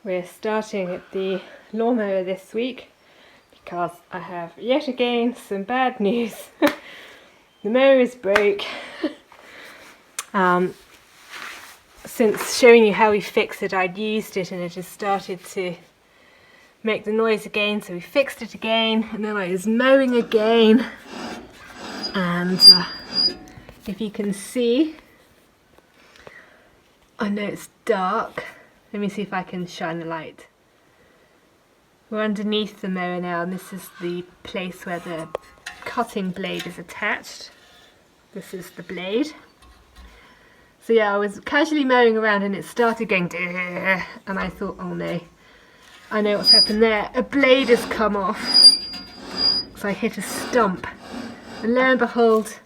We're starting at the lawnmower this week because I have yet again some bad news. The mower is broke. Since showing you how we fixed it, I'd used it and it has started to make the noise again, so we fixed it again, and then I was mowing again, and if you can see, I know it's dark. Let me see if I can shine a light. We're underneath the mower now, and this is the place where the cutting blade is attached. This is the blade. So yeah, I was casually mowing around and it started going and I thought, oh no, I know what's happened there. A blade has come off. So I hit a stump. And lo and behold,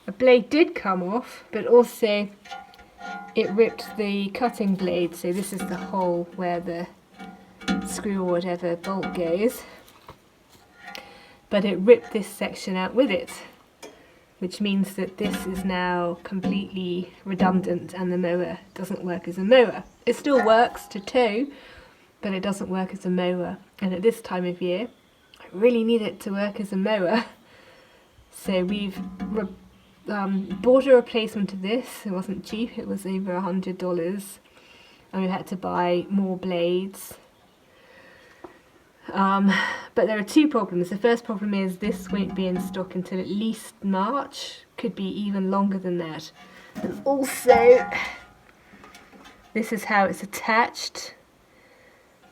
a blade did come off, but also it ripped the cutting blade. So this is the hole where the screw or whatever bolt goes. But it ripped this section out with it, which means that this is now completely redundant and the mower doesn't work as a mower. It still works to tow, but it doesn't work as a mower. And at this time of year, I really need it to work as a mower. So we've bought a replacement of this. It wasn't cheap, it was over $100. And we had to buy more blades. But there are two problems. The first problem is this won't be in stock until at least March, could be even longer than that. And also, this is how it's attached.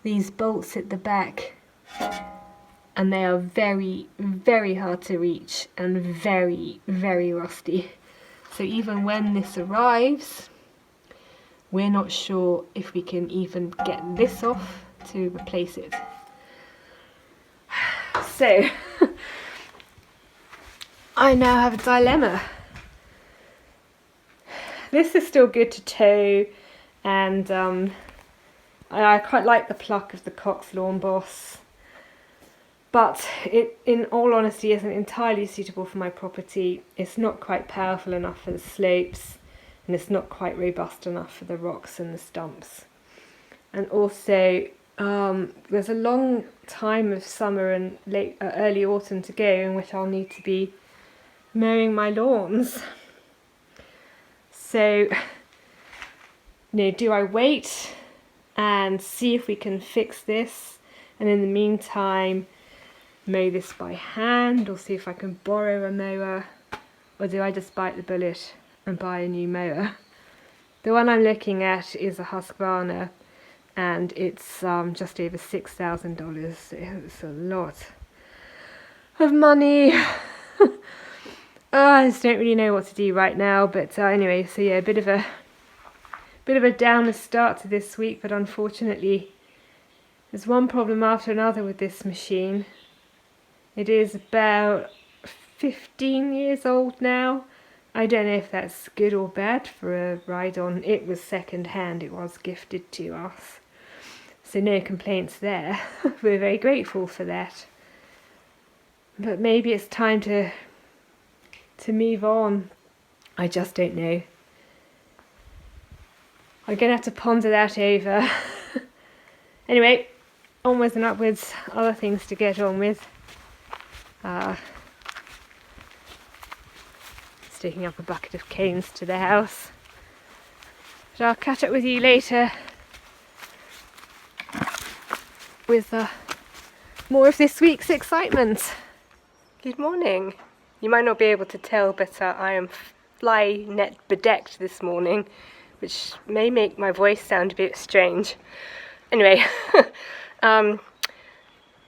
These bolts at the back, and they are very, very hard to reach and very, very rusty. So even when this arrives, we're not sure if we can even get this off to replace it. So, I now have a dilemma. This is still good to tow, and I quite like the pluck of the Cox Lawnboss, but it, in all honesty, isn't entirely suitable for my property. It's not quite powerful enough for the slopes, and it's not quite robust enough for the rocks and the stumps. And also, there's a long time of summer and early autumn to go in which I'll need to be mowing my lawns. So, do I wait and see if we can fix this, and in the meantime mow this by hand, or see if I can borrow a mower, or do I just bite the bullet and buy a new mower? The one I'm looking at is a Husqvarna, and it's just over $6,000. It's a lot of money. I just don't really know what to do right now, but anyway, so yeah, a bit of a downer start to this week, but unfortunately there's one problem after another with this machine. It is about 15 years old now. I don't know if that's good or bad for a ride-on. It was second hand, it was gifted to us. So no complaints there. We're very grateful for that. But maybe it's time to move on. I just don't know. I'm going to have to ponder that over. Anyway, onwards and upwards, other things to get on with. Sticking up a bucket of canes to the house. But I'll catch up with you later with more of this week's excitement. Good morning. You might not be able to tell, but I am fly net bedecked this morning, which may make my voice sound a bit strange. Anyway,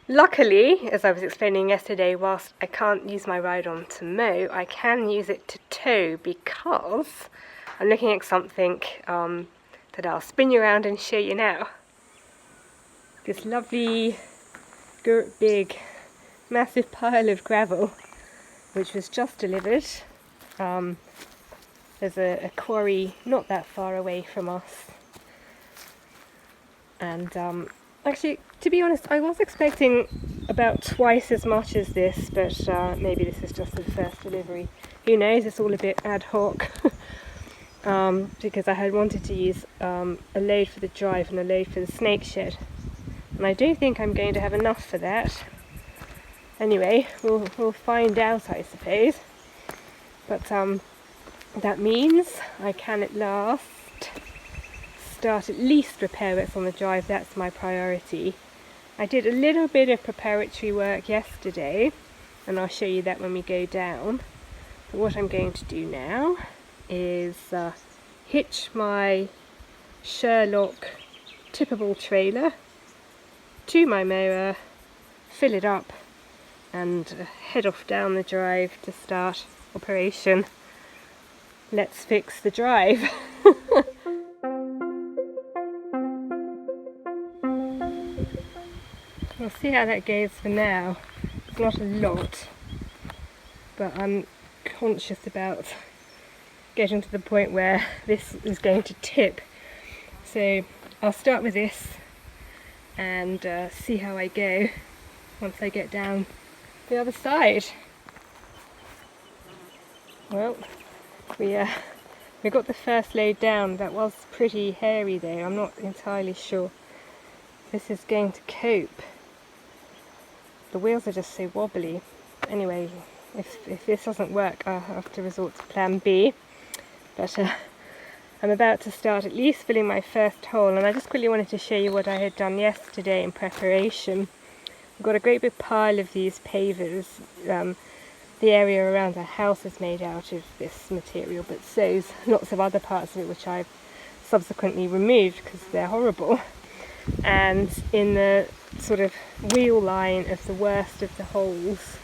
luckily, as I was explaining yesterday, whilst I can't use my ride-on to mow, I can use it to tow, because I'm looking at something that I'll spin you around and show you now. This lovely, big, massive pile of gravel, which was just delivered. There's a quarry not that far away from us. And actually, to be honest, I was expecting about twice as much as this, but maybe this is just the first delivery. Who knows, it's all a bit ad hoc. because I had wanted to use a load for the drive and a load for the snake shed, and I don't think I'm going to have enough for that. Anyway, we'll find out, I suppose. But that means I can at last start at least repair works on the drive. That's my priority. I did a little bit of preparatory work yesterday, and I'll show you that when we go down. But what I'm going to do now is hitch my Sherlock tippable trailer to my mower, fill it up, and head off down the drive to start operation Let's Fix the Drive. We'll see how that goes for now. It's not a lot, but I'm conscious about getting to the point where this is going to tip. So I'll start with this and see how I go once I get down the other side. Well, we got the first load down. That was pretty hairy though. I'm not entirely sure this is going to cope. The wheels are just so wobbly. Anyway, if this doesn't work, I'll have to resort to plan B. But I'm about to start at least filling my first hole, and I just quickly wanted to show you what I had done yesterday in preparation. I've got a great big pile of these pavers. The area around our house is made out of this material, but so's lots of other parts of it which I've subsequently removed because they're horrible. And in the sort of wheel line of the worst of the holes,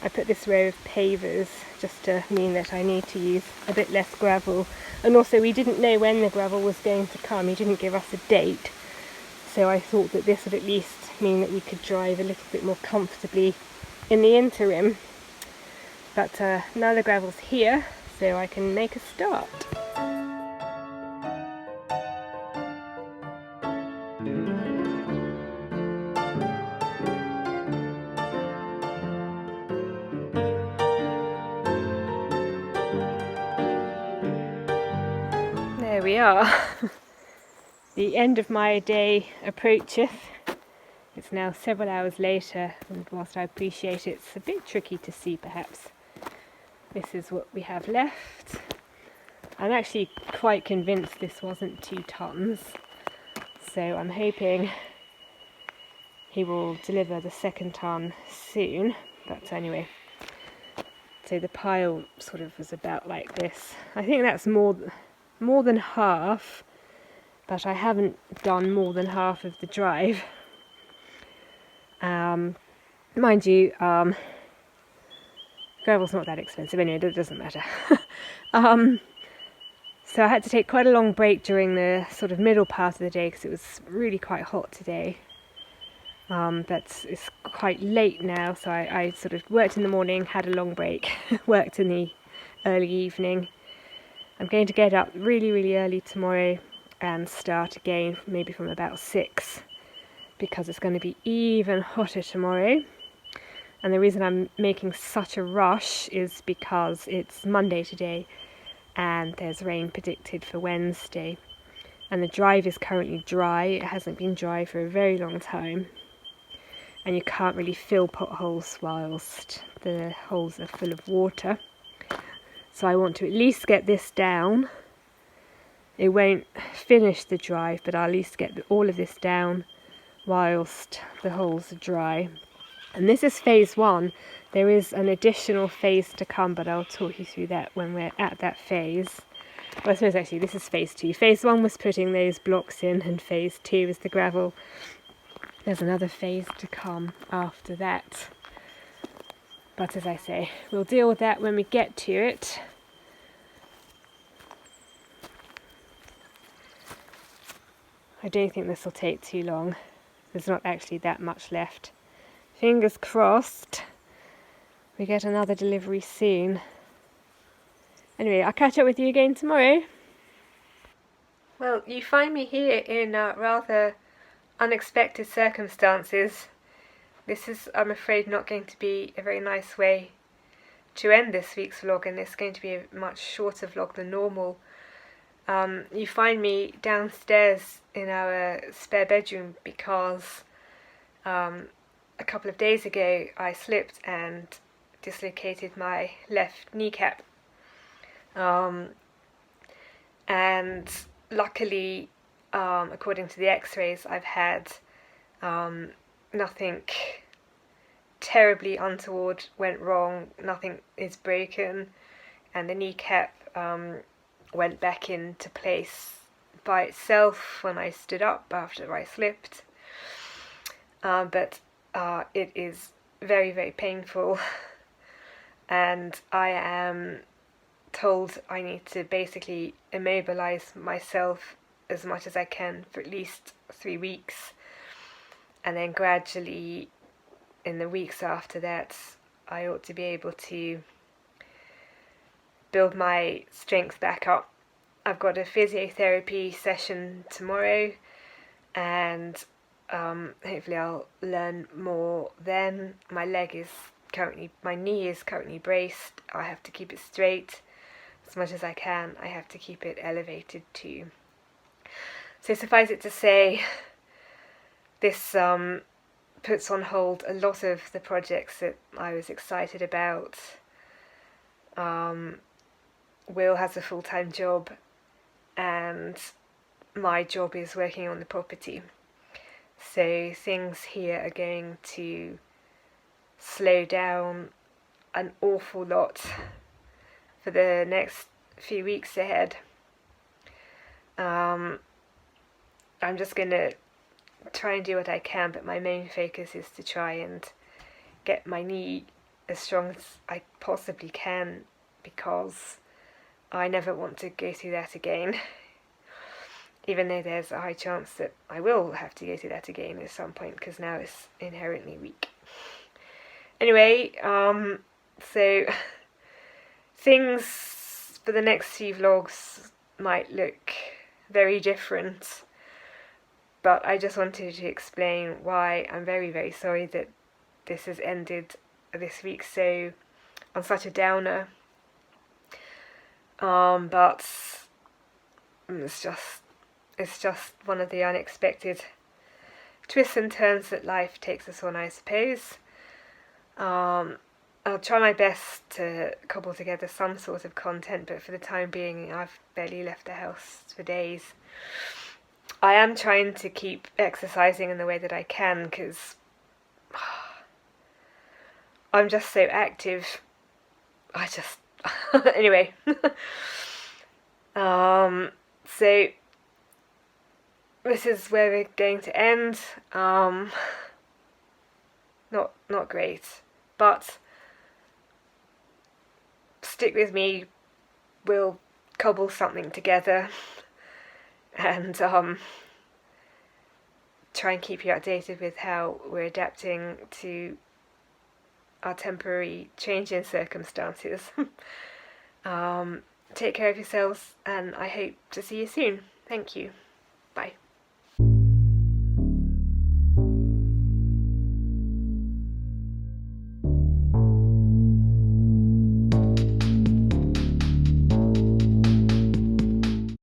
I put this row of pavers just to mean that I need to use a bit less gravel. And also we didn't know when the gravel was going to come. He didn't give us a date. So I thought that this would at least mean that we could drive a little bit more comfortably in the interim. But now the gravel's here, so I can make a start. There we are. The end of my day approacheth. It's now several hours later, and whilst I appreciate it's a bit tricky to see perhaps, this is what we have left. I'm actually quite convinced this wasn't 2 tons, so I'm hoping he will deliver the 2nd ton soon. But anyway, so the pile sort of was about like this. I think that's more than half, but I haven't done more than half of the drive. Mind you, gravel's not that expensive anyway, it doesn't matter. So I had to take quite a long break during the sort of middle part of the day because it was really quite hot today. But it's quite late now, so I sort of worked in the morning, had a long break, worked in the early evening. I'm going to get up really, really early tomorrow and start again, maybe from about 6, because it's going to be even hotter tomorrow. And the reason I'm making such a rush is because it's Monday today and there's rain predicted for Wednesday. And the drive is currently dry. It hasn't been dry for a very long time. And you can't really fill potholes whilst the holes are full of water. So I want to at least get this down. It won't finish the drive, but I'll at least get all of this down whilst the holes are dry. And this is phase 1. There is an additional phase to come, but I'll talk you through that when we're at that phase. Well, I suppose actually this is phase 2. Phase 1 was putting those blocks in, and phase 2 is the gravel. There's another phase to come after that. But as I say, we'll deal with that when we get to it. I don't think this will take too long. There's not actually that much left. Fingers crossed we get another delivery soon. Anyway, I'll catch up with you again tomorrow. Well, you find me here in rather unexpected circumstances. This is, I'm afraid, not going to be a very nice way to end this week's vlog, and it's going to be a much shorter vlog than normal. you find me downstairs in our spare bedroom because a couple of days ago I slipped and dislocated my left kneecap. And luckily, according to the x-rays, I've had nothing terribly untoward went wrong, nothing is broken, and the kneecap went back into place by itself when I stood up after I slipped. But it is very, very painful, and I am told I need to basically immobilize myself as much as I can for at least 3 weeks, and then gradually in the weeks after that I ought to be able to build my strength back up. I've got a physiotherapy session tomorrow, and hopefully I'll learn more then. My knee is currently braced. I have to keep it straight as much as I can. I have to keep it elevated too. So suffice it to say, this puts on hold a lot of the projects that I was excited about. Will has a full-time job, and my job is working on the property. So things here are going to slow down an awful lot for the next few weeks ahead. I'm just going to try and do what I can, but my main focus is to try and get my knee as strong as I possibly can, because I never want to go through that again. Even though there's a high chance that I will have to go through that again at some point, because now it's inherently weak. Anyway, so things for the next few vlogs might look very different, but I just wanted to explain why I'm very, very sorry that this has ended this week so on such a downer. But it's just one of the unexpected twists and turns that life takes us on, I suppose. I'll try my best to cobble together some sort of content, but for the time being I've barely left the house for days. I am trying to keep exercising in the way that I can, because I'm just so active. Anyway. So this is where we're going to end. Not great, but stick with me. We'll cobble something together, and try and keep you updated with how we're adapting to our temporary change in circumstances. Take care of yourselves, and I hope to see you soon. Thank you. Bye.